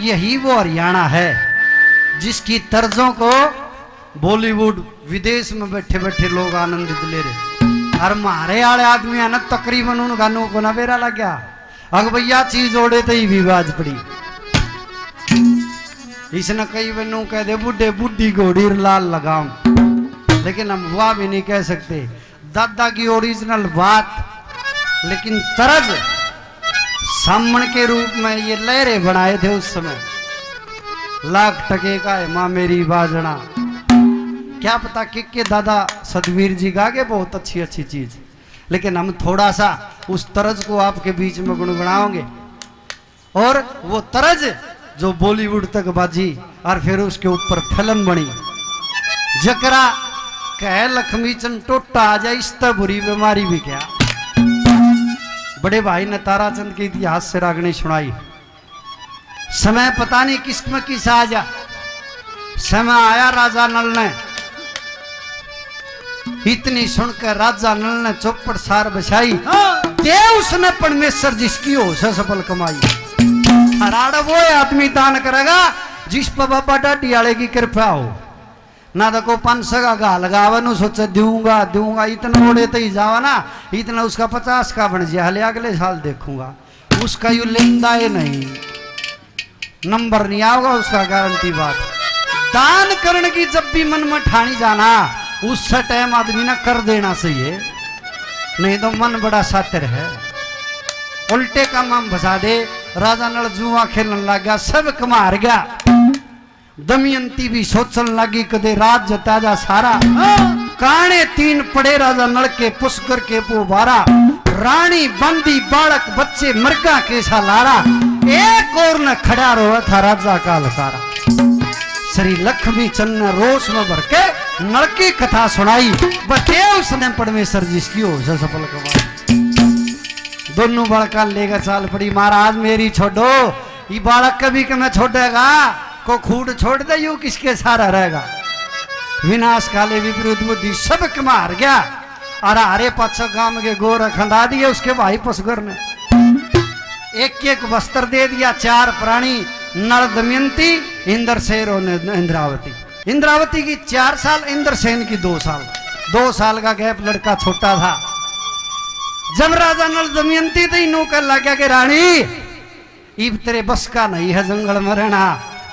यही वो हरियाणा है जिसकी तर्जों को बॉलीवुड विदेश में बैठे बैठे लोग आनंदित ले रहे। और मारे आले आदमी है ना तकरीबन उन गानों को ना बेरा लग गया। अग भैया चीज ओढ़े तो ही विवाद पड़ी। इसने कई बनू कह दे बुढ़े बुढ़ी घोड़ी लाल लगाम, लेकिन हम वह भी नहीं कह सकते। दादा की ओरिजिनल बात, लेकिन तरज सामण के रूप में ये लहरे बनाए थे उस समय। लाख टके का है माँ मेरी बाजना, क्या पता के दादा सतवीर जी गा के बहुत अच्छी अच्छी चीज, लेकिन हम थोड़ा सा उस तरज को आपके बीच में गुनगुनाओगे। और वो तरज जो बॉलीवुड तक बाजी और फिर उसके ऊपर फिल्म बनी, जकरा कह लक्ष्मी चंद टोटा आ जाए इस तरह बुरी बीमारी भी क्या। बड़े भाई ने ताराचंद के इतिहास से रागनी सुनाई। समय पता नहीं किस्म किस आ जा, समय आया राजा नल ने, इतनी सुनकर राजा नल ने चौपट सार बछाई, दे उसने परमेश्वर जिसकी हो से सफल कमाई। हराड़ वो आदमी दान करेगा जिस पर बाबा डाटी आले की कृपा हो। ना तो को 500 का गा लगावा नु सोचे दूंगा दूंगा, इतना ओढ़े तो ही जावा ना, इतना उसका 50 का बन जाए, हले अगले साल देखूंगा। उसका यू लेंदा है नहीं, नंबर नहीं आओगा उसका, गारंटी बात। दान करने की जब भी मन में ठानी जाना, उस टाइम आदमी ना कर देना चाहिए, नहीं तो मन बड़ा सातिर है। उल्टे काम हम फंसा दे। राजा नल जुआ खेलने लग गया, सब कमार गया। दमयंती भी सोचने लगी कदे रात जता जा सारा, काने 3 पड़े राजा नल के पुष्कर के पोबारा, रानी बंदी बालक बच्चे मरगा के सालारा, एक और न खड़ा रोआ था राजा का लसारा। श्री लक्ष्मी चंद ने रोष में भर के नल की कथा सुनाई, बते उसने परमेश्वर जिसकी हो से सफल कमाई। दोनों बालका लेकर चाल पड़ी, महाराज मेरी छोड़ो, ये बालक कभी के मैं छोड़ेगा को खूड छोड़ दे, यू किसके सारा रहेगा। विनाश काले विपरीत बुद्धि सब मार गया। और हरे पाछा गांव के गोर खंदा दिए उसके भाई पसगर ने, एक एक वस्त्र दे दिया। 4 प्राणी, नल दमयंती, इंद्रसेन और इंद्रावती। इंद्रावती की 4 साल, इंद्रसेन की 2 साल। 2 साल का गैप, लड़का छोटा था। जब राजा नल दमयंती तो इनू कर लग गया कि रानी इब तेरे बस का नहीं है जंगल में रहना,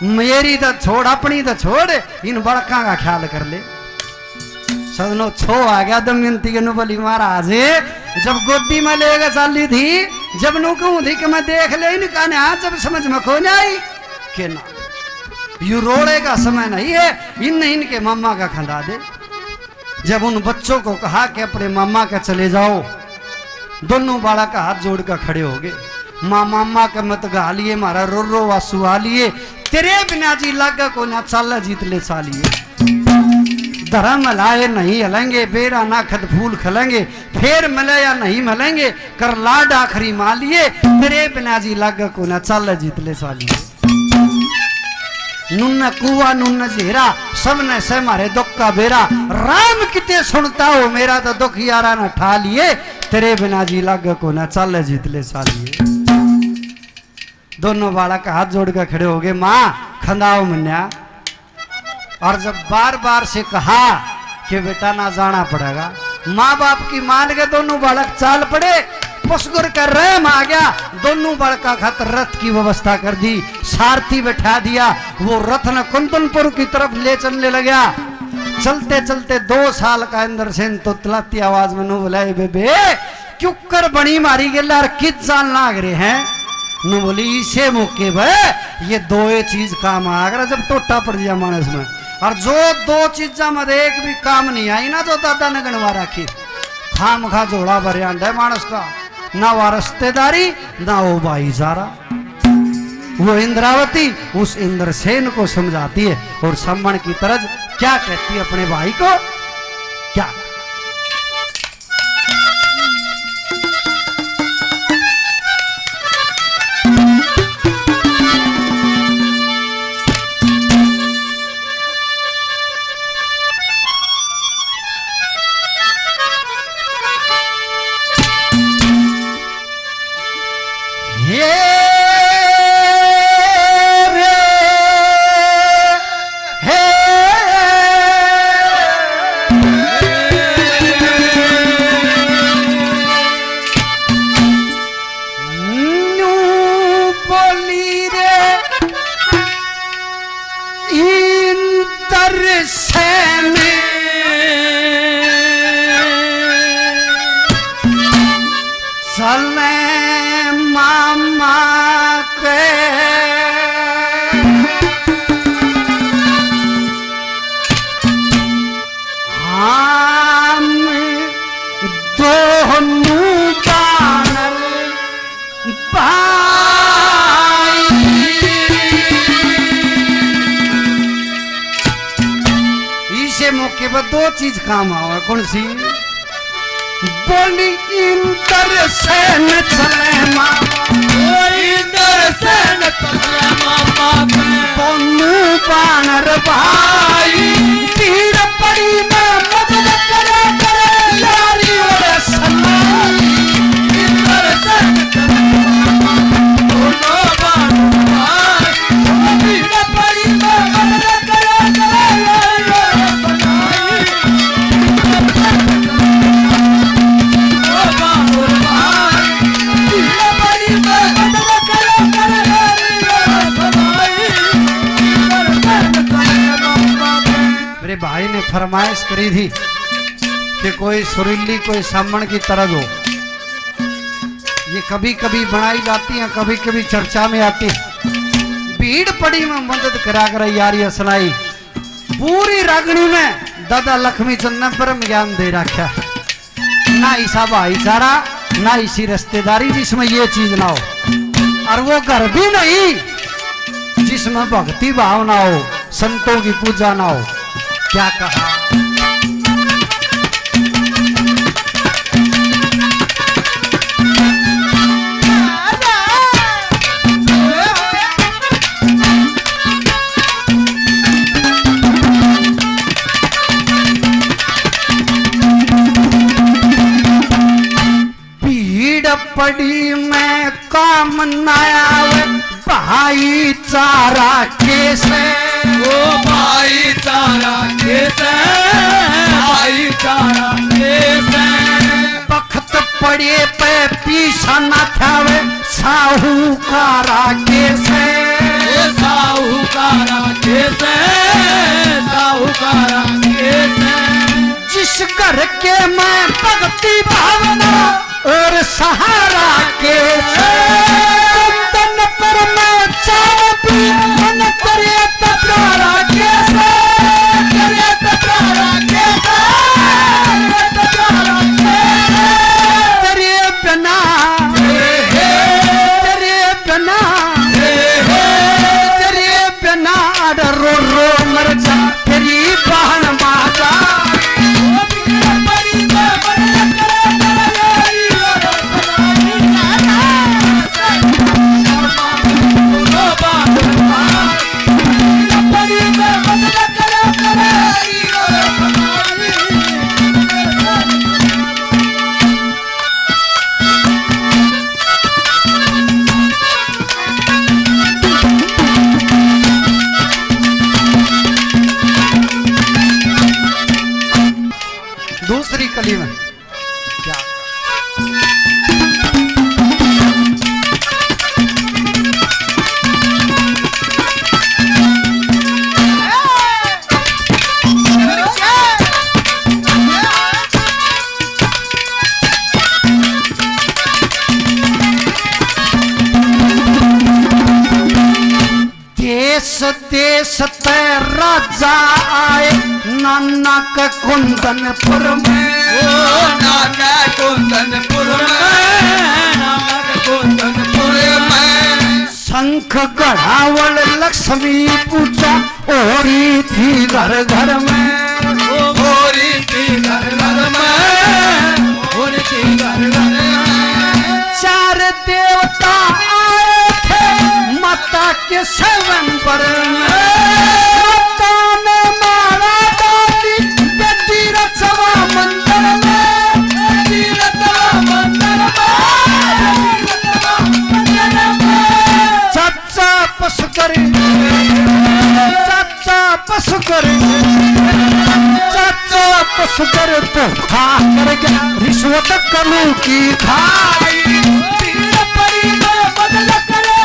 मेरी तो छोड़, अपनी तो छोड़, इन बड़का का ख्याल कर ले। सदनो छो आ गया दमयंती के नु बोली, महाराज जब गोदी में लेगा चाली थी, जब नु कहूं थी कि मैं देख ले इनका ने, जब समझ में खो नहीं के ना यू रोड़े का समय नहीं है, इनके मामा का खंदा दे। जब उन बच्चों को कहा कि अपने मामा का चले जाओ, दोनों बाड़ा का हाथ जोड़ कर खड़े हो गए। माँ मामा का मत गा लिए, मारा रो रो वासु आ लिए, तेरे बिना जी लागा को ना चाला जीत ले चालिए। धर्म लाए नहीं हलेंगे, बेरा ना खत फूल खलेंगे, फेर मिले या नहीं मिलेंगे, कर लाड आखिरी मालिए, तेरे बिना जी लागा को ना चाला जीत ले चालिए। नुन्न कुआ नुन्न जेरा, सबने से मारे दुख का बेरा, राम किते सुनता हो मेरा तो दुख यारा न ठा लिए, तेरे बिना जी लाग को ना चाल जीत ले सालिए। दोनों बालक हाथ जोड़ कर खड़े हो गए, माँ खंदाओ मन्या। और जब बार बार से कहा कि बेटा ना जाना पड़ेगा, माँ बाप की मान के दोनों बालक चाल पड़े। पुष्कर कर रहे आ गया, दोनों बड़का खातर रथ की व्यवस्था कर दी, सारथी बैठा दिया। वो रथ न कुंदनपुर की तरफ ले चलने लगा। चलते चलते 2 साल का इंद्रसेन तो तलाती आवाज में नु बोला, बेबे क्यों कर बनी मारी गेला कित जान लाग रहे हैं। नु बोली इसे मौके भाई ये 2 चीज काम आ गया जब टोटा पड़ गया मानस में। और जो 2 चीजा में एक भी काम नहीं आई ना, जो दादा ने गणवा रखी, खाम खा जोड़ा भरियांड है मानस का, ना वो रिश्तेदारी ना वो भाईचारा। वो इंद्रावती उस इंद्रसेन को समझाती है और सम्मान की तरह क्या कहती है अपने भाई को, क्या चले मामा के हम दोनों बानर भाई इसे मौके पर दो चीज काम आवा कौन सी बोली इंद्र सेन चले मामा इंद्र सेन चले मामा दोनों बानर भाई तीर पड़ी में मदद करे करे यारी और सन्नाई इंद्र सेन चले मामा दोनों बानर भाई तीर पड़ी में मदद करे करे यारी और सन्नाई मेरे भाई ने फरमाइश करी थी कि कोई सुरीली कोई सामण की तरह हो। ये कभी कभी बनाई जाती है, कभी कभी चर्चा में आती है। भीड़ पड़ी में मदद करा कर यारी सुनाई पूरी रागनी में दादा लक्ष्मी चंद ने परम ज्ञान दे रखा। ना ऐसा भाईचारा ना इसी रिश्तेदारी जिसमें ये चीज ना हो, और वो घर भी नहीं जिसमें भक्ति भाव ना हो, संतों की पूजा ना हो। क्या कहा पड़ी में काम न आवे भाईचारा कैसे ओ भाईचारा कैसे भाईचारा कैसे वक्त पड़े पे पीछा न थावे साहूकारा कैसे साहूकारा कैसे साहूकारा कैसे जिस घर के मैं भक्ति भावना और सहारा के तन पर मैं चाहती मन करे तकरारा कैसे करे तकरारा कैसे तकरारा तेरे बिना तेरे बिना तेरे बिना रो रो मर जा तेरी बहन माता दूसरी कली में क्या देश देश ते राजा आए नानक कुंदनपुर में ओ नानक कुंदनपुर में नानक कुंदनपुर में शंख गढ़ावल लक्ष्मी पूजा ओरी थी घर घर में ओरी थी घर घर में ओरी थी घर घर में चार देवता आए थे माता के सेवन पर माता ने मारा डाली बेटी रचवा मंदिर में बेटी रचवा मंदिर में चाचा पशुकर चाचा पशुकर चाचा पशुकर तो खा कर गया रिश्वत कलू की खाई परी में बदल करे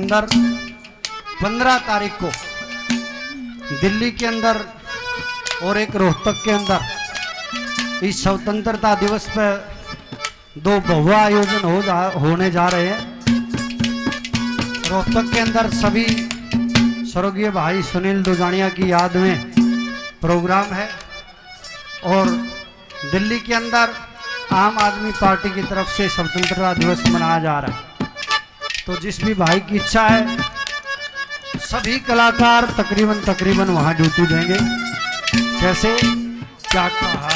अंदर 15 तारीख को दिल्ली के अंदर और एक रोहतक के अंदर इस स्वतंत्रता दिवस पर 2 भव्य आयोजन होने जा रहे हैं। रोहतक के अंदर सभी स्वर्गीय भाई सुनील दुजानिया की याद में प्रोग्राम है और दिल्ली के अंदर आम आदमी पार्टी की तरफ से स्वतंत्रता दिवस मनाया जा रहा है। तो जिस भी भाई की इच्छा है सभी कलाकार तकरीबन वहां ड्यूटी देंगे। कैसे क्या कहा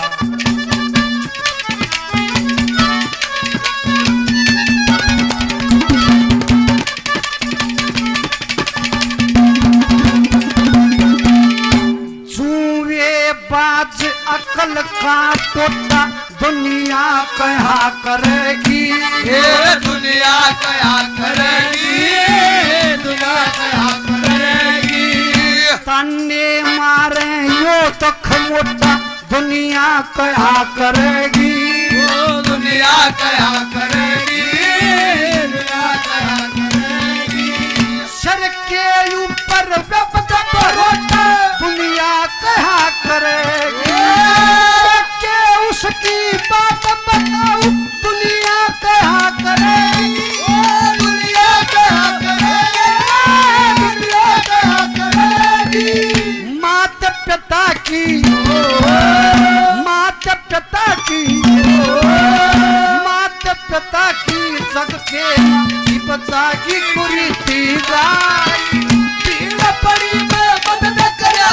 बाज अकल का टोटा दुनिया कहा करेगी, ये दुनिया कहा करेगी, दुनिया कहा करेगी। ताने मारे यो तक मोटा दुनिया कहा करेगी, वो दुनिया कहा करेगी, दुनिया कहा करेगी। सर के ऊपर रोटा दुनिया कहा करेगी, के उसकी बात बताओ दुनिया कहा करेगी, दुनिया कहा करेगी, दुनिया कहा करेगी। माता पिता की माता पिता की माता पिता की जग के बचा की कुरीति गाई पीड़ा पड़ी में मदद करया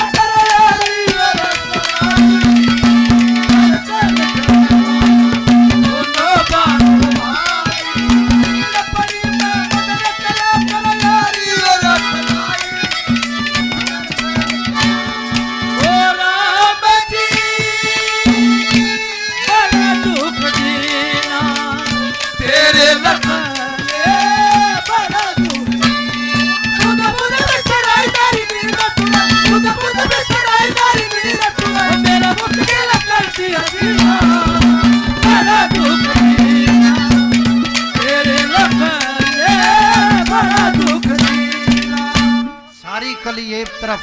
कली एक तरफ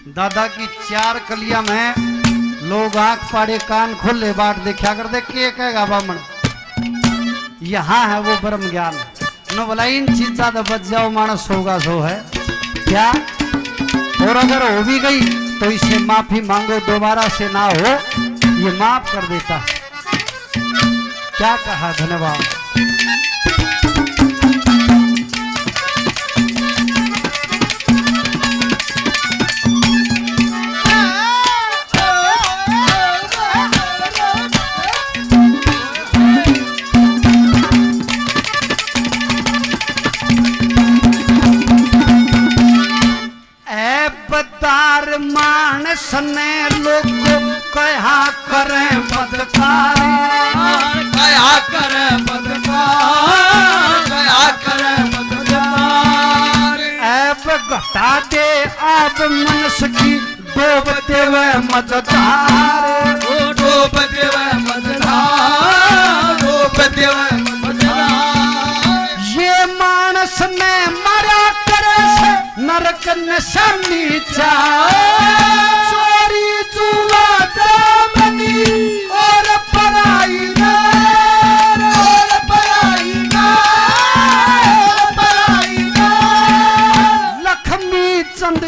दादा की 4 कलियां में लोग आंख पाड़े कान खोले बाट देखा कर देख के कहेगा बामण यहाँ है वो ब्रह्म ज्ञान न बोला इन चीज ज्यादा बच जाओ मानस होगा सो है क्या। और अगर हो भी गई तो इसे माफी मांगो दोबारा से ना हो ये माफ कर देता है। क्या कहा धन्यवाद। मानस ने लोग कहा करें बदकार, कहा करें बदकार, कहा करें बदकार। ऐब घटा दे आप मनुष्य की डूबते हुए मझधार, डूबते हुए मझधार, डूबते हुए मझधार। ये मानस ने मरा करे से नरक निशानी चा चोरी जुआ जामनी और पराई नार, और पराई नार, पराई नार। लक्ष्मी चंद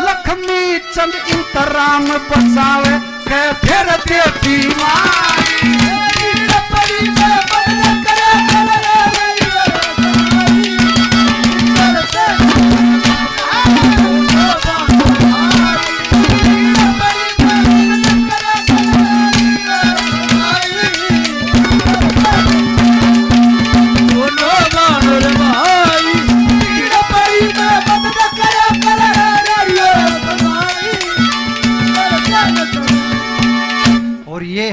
लक्ष्मी चंद इंतराम बचावे के फिर देती माई परी में बदल करे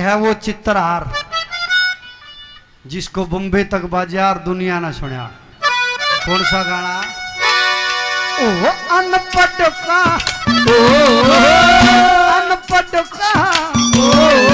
है वो चित्रहार जिसको बम्बे तक बाजार दुनिया न सुना। कौन सा गाना? ओ अनपढ़ का, ओ अनपढ़ का, ओ